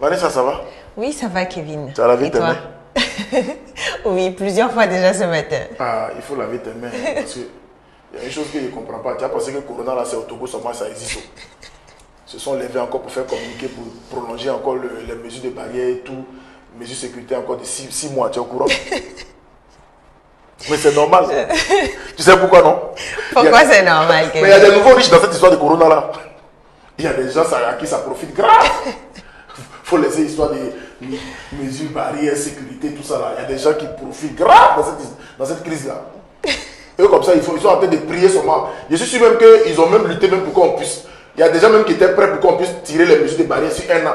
Vanessa, ça va? Oui, ça va, Kevin. Tu as lavé Et tes toi? mains? Oui, plusieurs fois déjà ce matin. Ah, il faut laver tes mains parce que il y a une chose que je ne comprends pas. Tu as pensé que le Corona, là, c'est au Togo seulement, ça existe. Ils se sont levés encore pour faire communiquer, pour prolonger encore les mesures de barrière et tout, mesures de sécurité encore de 6 mois, tu es au courant? Mais c'est normal. Tu sais pourquoi non? Pourquoi c'est normal, Mais il y a Kevin? des nouveaux riches dans cette histoire de Corona là. Il y a des gens à qui ça profite grave. Il faut laisser l'histoire des mesures, barrières, sécurité, tout ça là. Il y a des gens qui profitent grave dans cette crise là. Eux comme ça, ils sont en train de prier seulement. Je suis sûr même qu'ils ont même lutté même pour qu'on puisse. Il y a des gens même qui étaient prêts pour qu'on puisse tirer les mesures de barrières sur un an.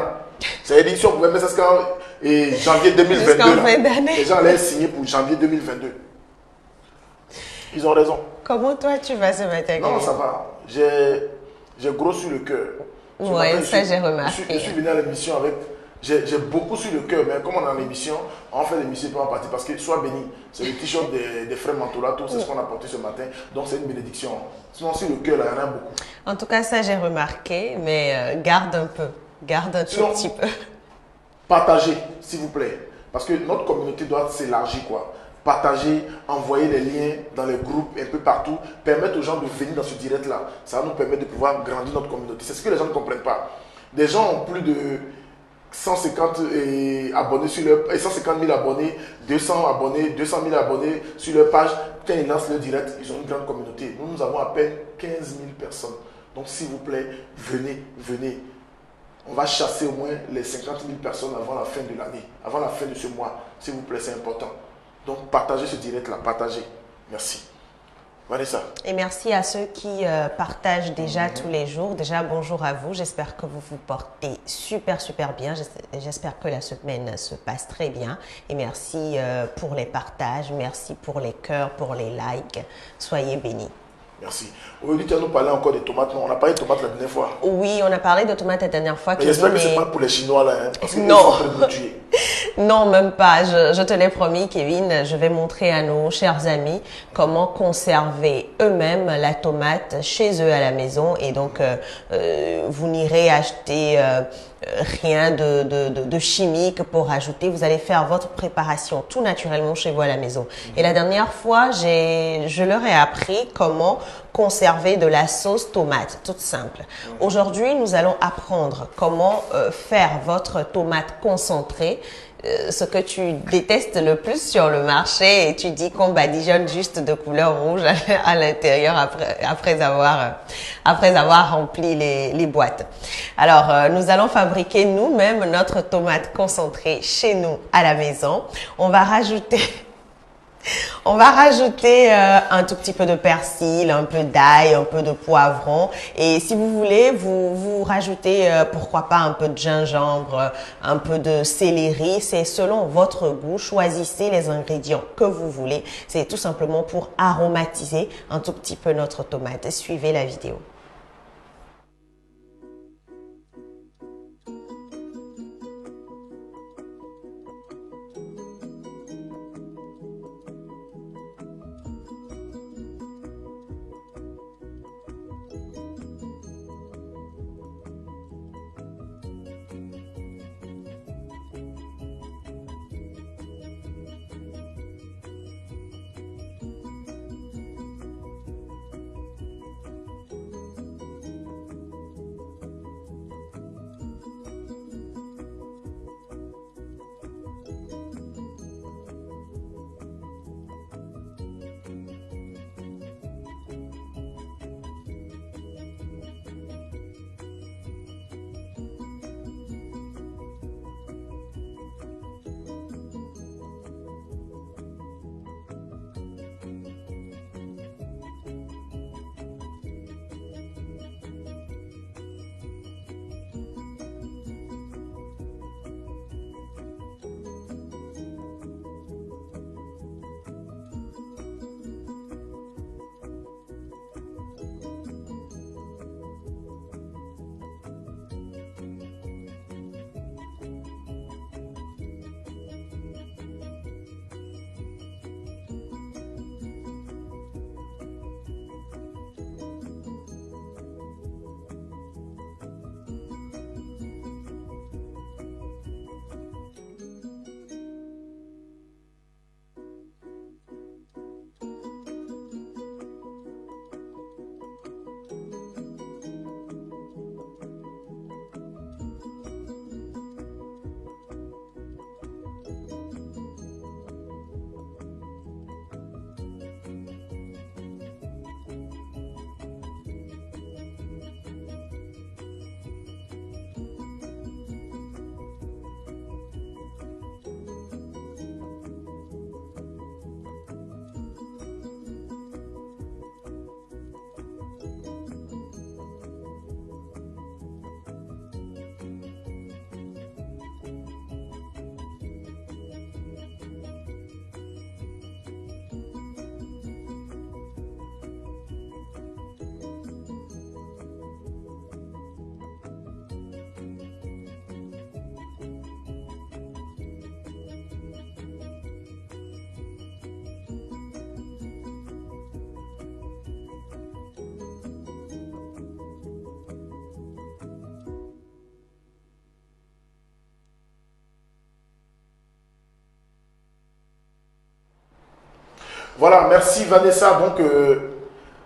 C'est-à-dire si on pouvait mettre ça jusqu'en janvier 2022. Jusqu'en fin d'année. Les gens allaient signer pour janvier 2022. Ils ont raison. Comment toi tu vas ce matin, Non, Kevin? ça va. J'ai gros sur le cœur. Ce Oui, matin, ça j'ai Je remarqué. suis venu à l'émission avec. J'ai beaucoup sur le cœur, mais comme on est en émission, on fait l'émission pour en partie parce que sois béni. C'est le t-shirt des frères Mantolato, c'est ce qu'on a porté ce matin. Donc c'est une bénédiction. Sinon, sur le cœur, là, il y en a beaucoup. En tout cas, ça j'ai remarqué, mais garde un peu. Garde un tout Sinon, petit peu. Partagez, s'il vous plaît. Parce que notre communauté doit s'élargir, quoi. Partagez, envoyez les liens dans les groupes, un peu partout. Permettre aux gens de venir dans ce direct-là. Ça va nous permettre de pouvoir grandir notre communauté. C'est ce que les gens ne comprennent pas. Des gens ont plus de 150 abonnés sur leur, 150 000 abonnés, 200 abonnés, 200 000 abonnés sur leur page. Quand ils lancent leur direct, ils ont une grande communauté. Nous avons à peine 15 000 personnes. Donc, s'il vous plaît, venez, venez. On va chasser au moins les 50 000 personnes avant la fin de l'année, avant la fin de ce mois. S'il vous plaît, c'est important. Donc, partagez ce direct-là, partagez. Merci. Vanessa. Et merci à ceux qui partagent déjà tous les jours. Déjà, bonjour à vous. J'espère que vous vous portez super, super bien. J'espère que la semaine se passe très bien. Et merci pour les partages. Merci pour les cœurs, pour les likes. Soyez bénis. Merci. Aujourd'hui, tu vas nous parler encore des tomates. Non, on a parlé de tomates la dernière fois. Oui, on a parlé de tomates la dernière fois. Mais j'espère que ce n'est pas pour les Chinois là. Hein, parce qu'ils sont Non. en train de nous tuer. Non, même pas. Je te l'ai promis, Kevin. Je vais montrer à nos chers amis comment conserver eux-mêmes la tomate chez eux à la maison. Et donc, vous n'irez acheter rien de chimique pour ajouter. Vous allez faire votre préparation tout naturellement chez vous à la maison. Et la dernière fois, je leur ai appris comment conserver de la sauce tomate, toute simple. Aujourd'hui, nous allons apprendre comment faire votre tomate concentrée, ce que tu détestes le plus sur le marché et tu dis qu'on badigeonne juste de couleur rouge à l'intérieur après avoir rempli les boîtes. Alors, nous allons fabriquer nous-mêmes notre tomate concentrée chez nous à la maison. On va rajouter un tout petit peu de persil, un peu d'ail, un peu de poivron. Et si vous voulez, vous rajoutez, pourquoi pas, un peu de gingembre, un peu de céleri. C'est selon votre goût. Choisissez les ingrédients que vous voulez. C'est tout simplement pour aromatiser un tout petit peu notre tomate. Suivez la vidéo. Voilà, merci Vanessa. Donc,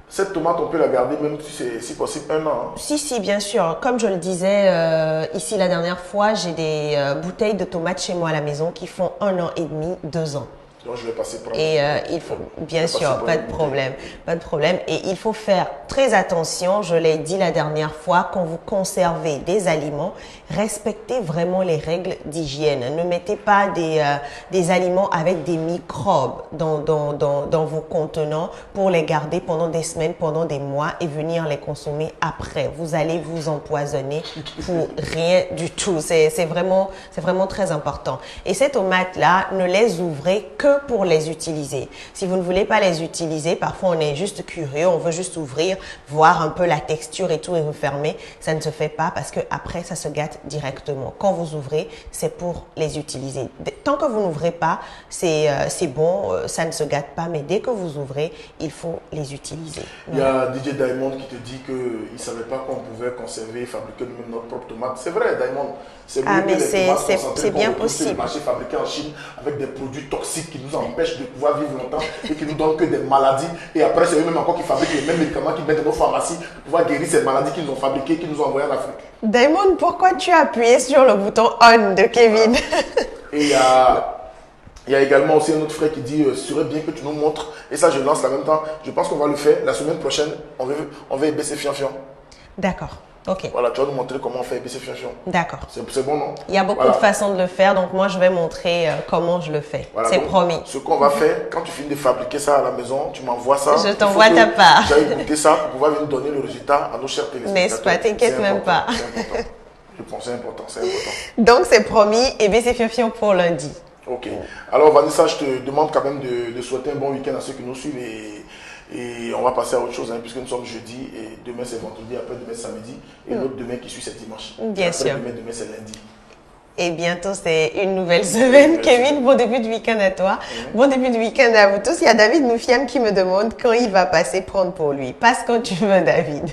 cette tomate, on peut la garder même si c'est si possible 1 an. Hein. Si, bien sûr. Comme je le disais ici la dernière fois, j'ai des bouteilles de tomates chez moi à la maison qui font 1 an et demi, 2 ans. Donc, je vais passer prendre. Et il faut, bien sûr, pas de problème, pas de problème. Et il faut faire très attention, je l'ai dit la dernière fois, quand vous conservez des aliments, respectez vraiment les règles d'hygiène. Ne mettez pas des aliments avec des microbes dans vos contenants pour les garder pendant des semaines, pendant des mois et venir les consommer après. Vous allez vous empoisonner pour rien du tout. C'est vraiment très important. Et ces tomates-là, ne les ouvrez que pour les utiliser. Si vous ne voulez pas les utiliser, parfois on est juste curieux, on veut juste ouvrir, voir un peu la texture et tout et refermer. Ça ne se fait pas parce que après ça se gâte directement. Quand vous ouvrez, c'est pour les utiliser. Tant que vous n'ouvrez pas, c'est bon, ça ne se gâte pas, mais dès que vous ouvrez, il faut les utiliser. Il y a DJ Diamond qui te dit qu'il ne savait pas qu'on pouvait conserver et fabriquer nous-mêmes notre propre tomate. C'est vrai, Diamond. C'est bien possible. Le marché fabriqué en Chine avec des produits toxiques qui nous empêchent de pouvoir vivre longtemps et qui nous donnent que des maladies. Et après, c'est eux-mêmes encore qui fabriquent les mêmes médicaments qui mettent dans nos pharmacies pour pouvoir guérir ces maladies qu'ils ont fabriquées, qu'ils nous ont envoyées en Afrique. Diamond, pourquoi tu as appuyé sur le bouton on de Kevin? Et il y a également aussi un autre frère qui dit ce serait bien que tu nous montres, et ça je lance en même temps, je pense qu'on va le faire la semaine prochaine, on va baisser Fianfion. D'accord. Ok. Voilà, tu vas nous montrer comment on fait baisser Fianfion. D'accord. C'est bon, non? Il y a beaucoup de façons de le faire, donc moi je vais montrer comment je le fais. Voilà, c'est promis. Ce qu'on va faire, quand tu finis de fabriquer ça à la maison, tu m'envoies ça. Je t'envoie ta part. Tu vas goûter ça pour pouvoir venir donner le résultat à nos chers téléspectateurs. N'est-ce pas? T'inquiète même pas. C'est important. Je pense que c'est important, c'est important. Donc c'est promis, et baisser Fianfion pour lundi. Ok. Alors Vanessa, je te demande quand même de souhaiter un bon week-end à ceux qui nous suivent et on va passer à autre chose hein, puisque nous sommes jeudi et demain c'est vendredi, après demain c'est samedi et l'autre demain qui suit c'est dimanche. Bien sûr. Demain c'est lundi. Et bientôt c'est une nouvelle semaine. Kevin, bon début de week-end à toi. Bon début de week-end à vous tous. Il y a David Noufiam qui me demande quand il va passer prendre pour lui. Passe quand tu veux, David.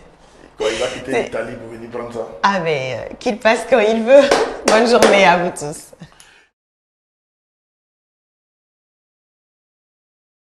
Quand il va quitter l'Italie pour venir prendre ça. Ah mais qu'il passe quand il veut. Bonne journée à vous tous.